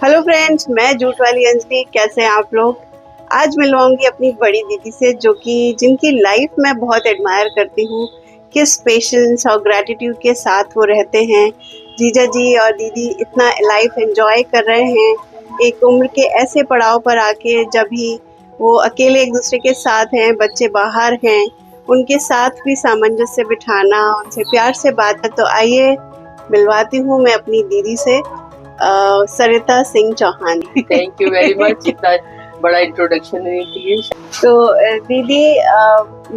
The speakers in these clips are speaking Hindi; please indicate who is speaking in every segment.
Speaker 1: हेलो फ्रेंड्स, मैं जूट वाली अंजलि। कैसे हैं आप लोग? आज मिलवाऊंगी अपनी बड़ी दीदी से, जिनकी लाइफ मैं बहुत एडमायर करती हूँ। किस पेशेंस और ग्रैटिट्यूड के साथ वो रहते हैं। जीजा जी और दीदी इतना लाइफ एंजॉय कर रहे हैं, एक उम्र के ऐसे पड़ाव पर आके जब भी वो अकेले एक दूसरे के साथ हैं, बच्चे बाहर हैं, उनके साथ भी सामंजस्य बिठाना, उनसे प्यार से बात। तो आइए मिलवाती हूँ मैं अपनी दीदी से, Sarita Singh Chauhan.
Speaker 2: Thank you very much, इतना बड़ा इंट्रोडक्शन के लिए।
Speaker 1: तो दीदी,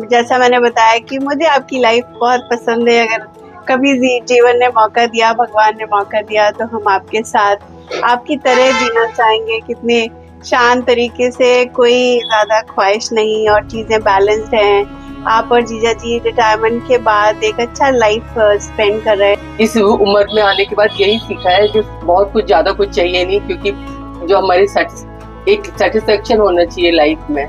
Speaker 1: जैसा मैंने बताया कि मुझे आपकी लाइफ बहुत पसंद है। अगर कभी जीवन ने मौका दिया, भगवान ने मौका दिया, तो हम आपके साथ आपकी तरह जीना चाहेंगे। कितने शांत तरीके से, कोई ज्यादा ख्वाहिश नहीं और चीजें बैलेंस्ड हैं। आप और जीजा जी रिटायरमेंट के बाद एक अच्छा लाइफ स्पेंड कर रहे हैं।
Speaker 2: इस उम्र में आने के बाद यही सीखा है कि बहुत कुछ ज्यादा कुछ चाहिए नहीं, क्योंकि जो हमारी एक सेटिस्फेक्शन होना चाहिए लाइफ में।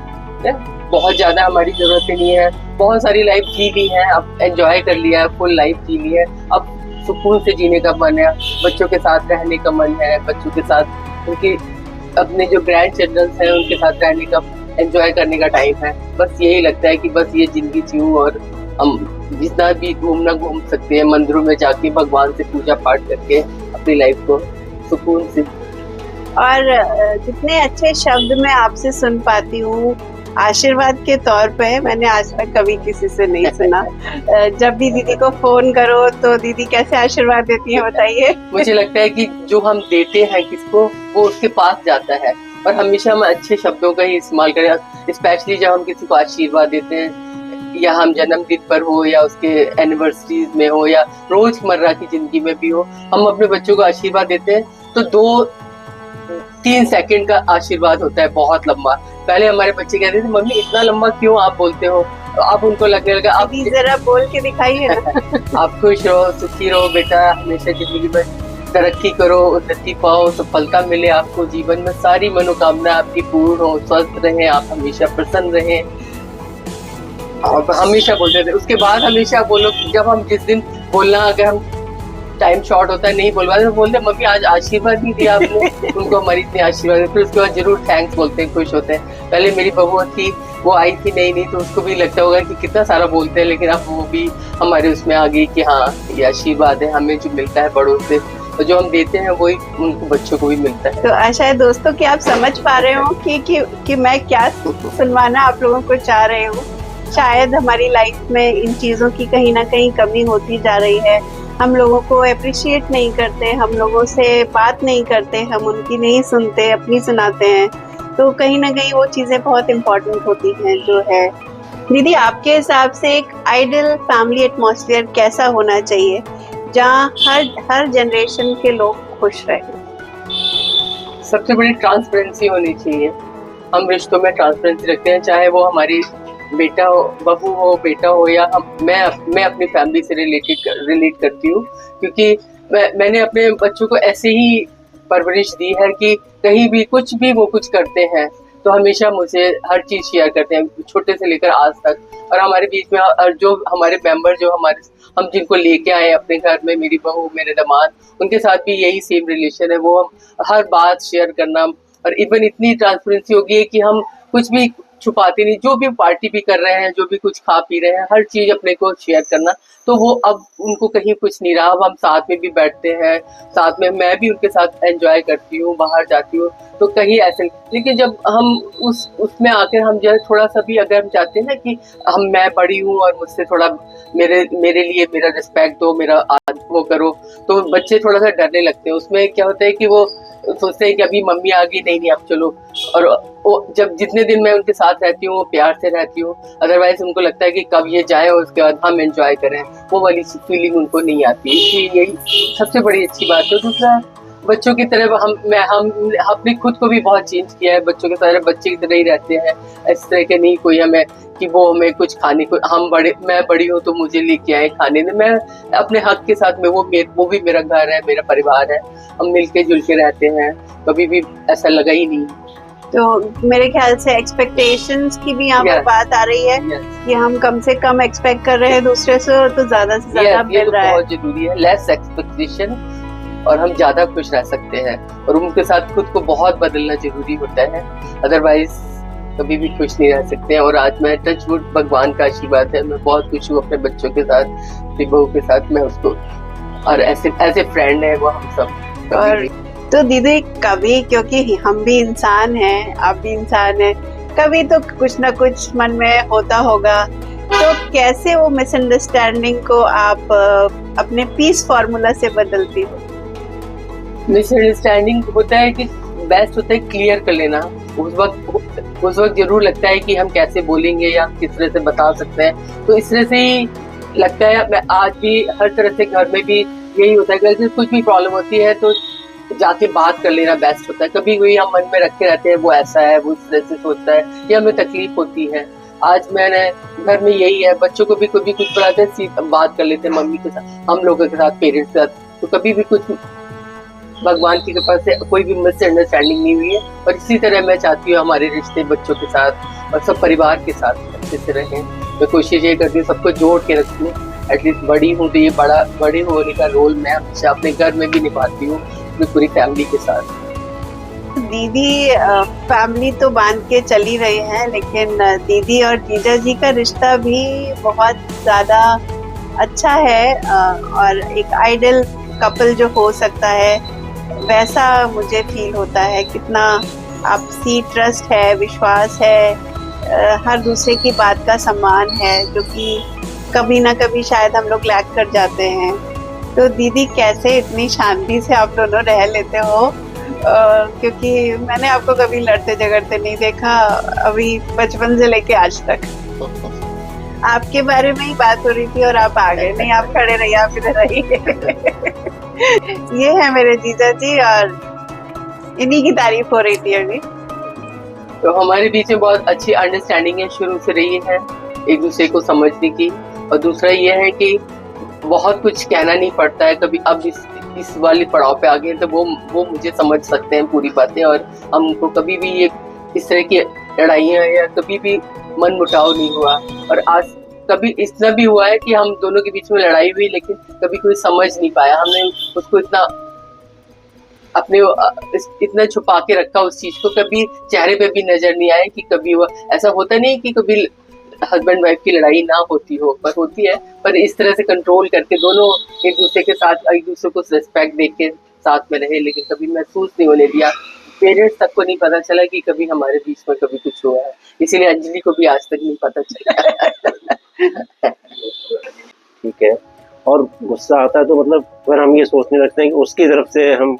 Speaker 2: बहुत ज्यादा हमारी जरूरतें नहीं है, बहुत सारी लाइफ जी ली है, अब एंजॉय कर लिया है, फुल लाइफ जी ली है। अब सुकून से जीने का मन है, बच्चों के साथ रहने का मन है, बच्चों के साथ उनके अपने जो ग्रैंड चिल्ड्रन हैं उनके साथ रहने का, एंजॉय करने का टाइम है। बस यही लगता है कि बस ये जिंदगी जीऊं और हम जितना भी घूम सकते हैं, मंदिरों में जाके भगवान से पूजा पाठ करके अपनी लाइफ को सुकून से।
Speaker 1: और जितने अच्छे शब्द मैं आपसे सुन पाती हूँ आशीर्वाद के तौर पे, मैंने आज तक कभी किसी से नहीं सुना। जब भी दीदी को फोन करो तो दीदी कैसे आशीर्वाद देती है, बताइए।
Speaker 2: मुझे लगता है कि जो हम देते हैं किसको, वो उसके पास जाता है, और हमेशा हम अच्छे शब्दों का ही इस्तेमाल करें। स्पेशली जब हम किसी को आशीर्वाद देते हैं, या हम जन्मदिन पर हो, या उसके एनिवर्सरीज में हो, या रोजमर्रा की जिंदगी में भी हो, हम अपने बच्चों को आशीर्वाद देते हैं तो 2-3 सेकंड का आशीर्वाद होता है, बहुत लंबा। पहले हमारे बच्चे कहते थे, मम्मी इतना लंबा क्यों आप बोलते हो, तो अब उनको लगने लगा आप
Speaker 1: जरा बोल के दिखाइए ना।
Speaker 2: आप खुश रहो, सुखी रहो बेटा, हमेशा जिंदगी में तरक्की करो, उन्नति पाओ, सफलता मिले आपको, जीवन में सारी मनोकामना आपकी पूर्ण हो, स्वस्थ रहें आप, हमेशा प्रसन्न रहें। और हमेशा बोलते थे। उसके बाद हमेशा बोलो, जब हम जिस दिन बोलना, अगर हम टाइम शॉर्ट होता है नहीं बोल पाते, तो बोलते मम्मी आज आशीर्वाद नहीं दिया आपने। उनको हमारी इतनी आशीर्वाद, फिर उसके बाद जरूर थैंक्स बोलते हैं, खुश होते हैं। पहले मेरी बहू थी, वो आई थी नई, तो उसको भी लगता होगा कि कितना सारा बोलते हैं, लेकिन अब वो भी हमारे उसमें आ गई कि हाँ ये आशीर्वाद है, हमें जो मिलता है बड़ों से, तो जो हम देते हैं वही उनको बच्चों को भी मिलता है।
Speaker 1: तो आशा है दोस्तों कि आप समझ पा रहे हो कि मैं क्या सुनवाना आप लोगों को चाह रही हूँ। शायद हमारी लाइफ में इन चीज़ों की कहीं ना कहीं कमी होती जा रही है। हम लोगों को अप्रिशिएट नहीं करते, हम लोगों से बात नहीं करते, हम उनकी नहीं सुनते, अपनी सुनाते हैं। तो कहीं ना कहीं वो चीज़ें बहुत इम्पोर्टेंट होती हैं जो है। दीदी, आपके हिसाब से एक आइडियल फैमिली एटमॉस्फेयर कैसा होना चाहिए जहाँ हर जनरेशन के लोग खुश रहें?
Speaker 2: सबसे बड़ी ट्रांसपेरेंसी होनी चाहिए। हम रिश्तों में ट्रांसपेरेंसी रखते हैं, चाहे वो हमारी बेटा हो, बहू हो, बेटा हो, या मैं अपनी फैमिली से रिलेट करती हूँ, क्योंकि मैंने अपने बच्चों को ऐसे ही परवरिश दी है कि कहीं भी कुछ भी वो कुछ करते हैं तो हमेशा मुझे हर चीज शेयर करते हैं, छोटे से लेकर आज तक। और हमारे बीच में जो हमारे मेंबर, जो हम जिनको लेके आए अपने घर में, मेरी बहू, मेरे दामाद, उनके साथ भी यही सेम रिलेशन है। वो हम हर बात शेयर करना, और इवन इतनी ट्रांसपेरेंसी हो गई है कि हम कुछ भी छुपाते नहीं। जो भी पार्टी भी कर रहे हैं, जो भी कुछ खा पी रहे हैं, हर चीज अपने को शेयर करना। तो वो अब उनको कहीं कुछ नहीं रहा, अब हम साथ में भी बैठते हैं, साथ में मैं भी उनके साथ एंजॉय करती हूँ, बाहर जाती हूँ, तो कहीं ऐसे। लेकिन जब हम उसमें आकर हम जो है थोड़ा सा भी, अगर हम चाहते हैं ना कि मैं बड़ी हूँ और मुझसे थोड़ा मेरे लिए मेरा रिस्पेक्ट दो, मेरा वो करो, तो बच्चे थोड़ा सा डरने लगते हैं। उसमें क्या होता है कि वो सोचते हैं कि अभी मम्मी आ गई, नहीं अब चलो। और वो जब जितने दिन मैं उनके साथ रहती हूँ, वो प्यार से रहती हूँ, अदरवाइज उनको लगता है कि कब ये जाए और उसके बाद हम एंजॉय करें, वो वाली फीलिंग उनको नहीं आती। इसलिए यही सबसे बड़ी अच्छी बात है। दूसरा, बच्चों की तरह हम अपने खुद को भी बहुत चेंज किया है। बच्चों के तरह बच्चे की तरह ही रहते हैं, इस तरह के नहीं कोई हमें कि वो हमें कुछ खाने को, मैं बड़ी हूँ तो मुझे लेके आए खाने ने। मैं अपने हक के साथ में, वो भी मेरा घर है, मेरा परिवार है, हम मिलके जुल के रहते हैं, कभी भी ऐसा लगा ही नहीं।
Speaker 1: तो मेरे ख्याल से एक्सपेक्टेशंस की भी यहाँ पर बात आ रही है कि हम कम से कम एक्सपेक्ट कर रहे हैं दूसरे से, तो ज्यादा से ज्यादा मिल रहा है।
Speaker 2: बहुत जरूरी है, लेस एक्सपेक्टेशन और हम ज्यादा खुश रह सकते हैं। और उनके साथ खुद को बहुत बदलना जरूरी होता है, अदरवाइज कभी भी खुश नहीं रह सकते हैं। और आज मैं टच वुड, भगवान का आशीर्वाद है, मैं बहुत खुश हूँ अपने बच्चों के साथ, अपनी बहू के साथ। मैं उसको और ऐसे फ्रेंड है वो हम सब।
Speaker 1: और तो दीदी कभी, क्योंकि हम भी इंसान हैं, आप भी इंसान हैं, कभी तो कुछ ना कुछ मन में होता होगा, तो कैसे वो मिसअंडरस्टैंडिंग को आप अपने पीस फॉर्मूला से बदलती हो?
Speaker 2: मिसअंडरस्टैंडिंग होता है कि बेस्ट होता है क्लियर कर लेना। उस वक्त जरूर लगता है कि हम कैसे बोलेंगे या किस तरह से बता सकते हैं, तो इस तरह से ही लगता है। मैं आज भी हर तरह से घर में भी यही होता है कि कुछ भी प्रॉब्लम होती है तो जाके बात कर लेना बेस्ट होता है। कभी कोई हम मन में रखे रहते हैं वो ऐसा है, वो इस तरह से सोचता है, या हमें तकलीफ होती है। आज मैंने घर में यही है, बच्चों को भी कभी कुछ पढ़ाते हैं, बात कर लेते हैं मम्मी के साथ, हम लोगों के साथ, पेरेंट्स के साथ। तो कभी भी कुछ भगवान की कृपा से कोई भी मिसअंडरस्टैंडिंग नहीं हुई है। और इसी तरह मैं चाहती हूँ हमारे रिश्ते बच्चों के साथ और सब परिवार के साथ अच्छे से रहें। मैं कोशिश ये करती हूँ सबको जोड़ के रखूँ। एटलीस्ट बड़ी हूँ तो ये बड़े होने का रोल मैं हमेशा अपने घर में भी निभाती हूँ, अपनी पूरी फैमिली के साथ।
Speaker 1: दीदी फैमिली तो बांध के चली रही है, लेकिन दीदी और जीजा जी का रिश्ता भी बहुत ज़्यादा अच्छा है, और एक आइडियल कपल जो हो सकता है वैसा मुझे फील होता है। कितना आपसी ट्रस्ट है, विश्वास है, हर दूसरे की बात का सम्मान है, जो कि कभी ना कभी शायद हम लोग लैक कर जाते हैं। तो दीदी कैसे इतनी शांति से आप दोनों रह लेते हो? क्योंकि मैंने आपको कभी लड़ते झगड़ते नहीं देखा अभी, बचपन से लेके आज तक। आपके बारे में ही बात हो रही थी और आप आ गए। नहीं, आप खड़े रहिए, आप इधर रहिए। ये है मेरे जीजा जी, और इन्हीं की तारीफ हो रही थी अभी।
Speaker 2: तो हमारे बीच में बहुत अच्छी अंडरस्टैंडिंग है, शुरू से रही है एक दूसरे को समझने की। और दूसरा ये है कि बहुत कुछ कहना नहीं पड़ता है कभी। अब इस वाली पड़ाव पे आ गए तो वो मुझे समझ सकते हैं पूरी बातें, और हमको कभी भी ये इस तरह की लड़ाइयाँ या कभी भी मन मुटाव नहीं हुआ। और आज कभी इतना भी हुआ है कि हम दोनों के बीच में लड़ाई हुई, लेकिन कभी कोई समझ नहीं पाया। हमने उसको इतना छुपा के रखा उस चीज को, कभी चेहरे पे भी नजर नहीं आया कि कभी वो ऐसा होता नहीं कि कभी हस्बैंड वाइफ की लड़ाई ना होती हो, पर होती है। पर इस तरह से कंट्रोल करके दोनों एक दूसरे के साथ, एक दूसरे को रिस्पेक्ट देके साथ में रहे, लेकिन कभी महसूस नहीं होने दिया। पेरेंट्स तक को नहीं पता चला कि कभी हमारे बीच में कभी कुछ हुआ है, इसीलिए अंजलि को भी आज तक नहीं पता चला।
Speaker 3: ठीक है। और गुस्सा आता है तो मतलब फिर हम ये सोचने लगते हैं कि उसकी तरफ से हम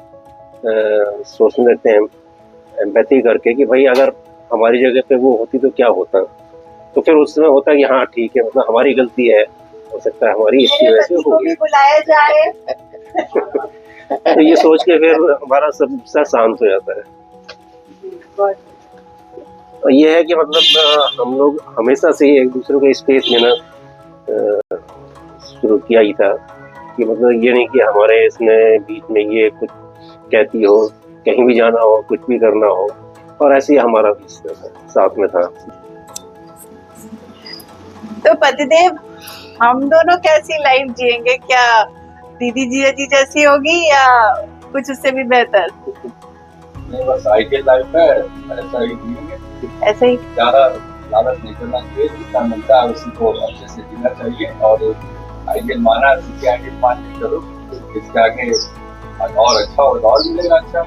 Speaker 3: सोचने लगते हैं एम्पैथी करके कि भाई अगर हमारी जगह पे वो होती तो क्या होता। तो फिर उस समय होता है कि हाँ ठीक है, मतलब हमारी गलती है, हो सकता है हमारी इसकी वजह से हो गई।
Speaker 1: बुलाया जाए।
Speaker 3: तो ये सोच के फिर हमारा सब गुस्सा शांत हो जाता है। और ये है कि मतलब हम लोग हमेशा से एक दूसरे को स्पेस देना शुरू किया ही था, कि मतलब ये नहीं कि हमारे इसमें बीच में ये कुछ कहती हो, कहीं भी जाना हो, कुछ भी करना हो, और ऐसे ही हमारा भी साथ में था।
Speaker 1: तो पतिदेव, हम दोनों कैसी लाइफ जिएंगे? क्या दीदी जीजा जी जैसी होगी या कुछ उससे भी बेहतर?
Speaker 4: नहीं, बस आइडियल लाइफ है, ऐसा ही जिएंगे।
Speaker 1: ऐसे ही
Speaker 4: ज्यादा लालच नहीं करना चाहिए, जितना मिलता है उसी को अच्छे से जीना चाहिए। और आइडियल माना, इसके आगे मान नहीं करो, इसके आगे और अच्छा और और मिलेगा अच्छा।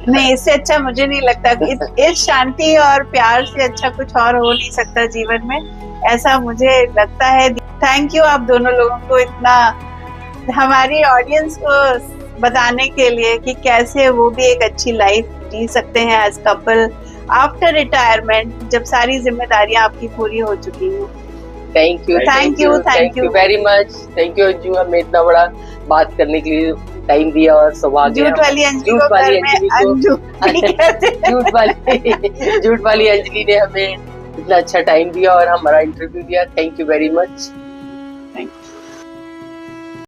Speaker 1: नहीं, इससे अच्छा मुझे नहीं लगता कि इस शांति और प्यार से अच्छा कुछ और हो नहीं सकता जीवन में, ऐसा मुझे लगता है। थैंक यू आप दोनों लोगों को इतना हमारी ऑडियंस को बताने के लिए कि कैसे वो भी एक अच्छी लाइफ जी सकते हैं एज कपल आफ्टर रिटायरमेंट, जब सारी जिम्मेदारियां आपकी पूरी हो चुकी हैं।
Speaker 2: Thank you very much. Thank you Anju, हमें इतना बड़ा बात करने के लिए टाइम दिया और सौभाग्य।
Speaker 1: झूठ वाली अंजलि
Speaker 2: झूठ वाली अंजलि ने हमें इतना अच्छा टाइम दिया और हमारा इंटरव्यू दिया। Thank you very much.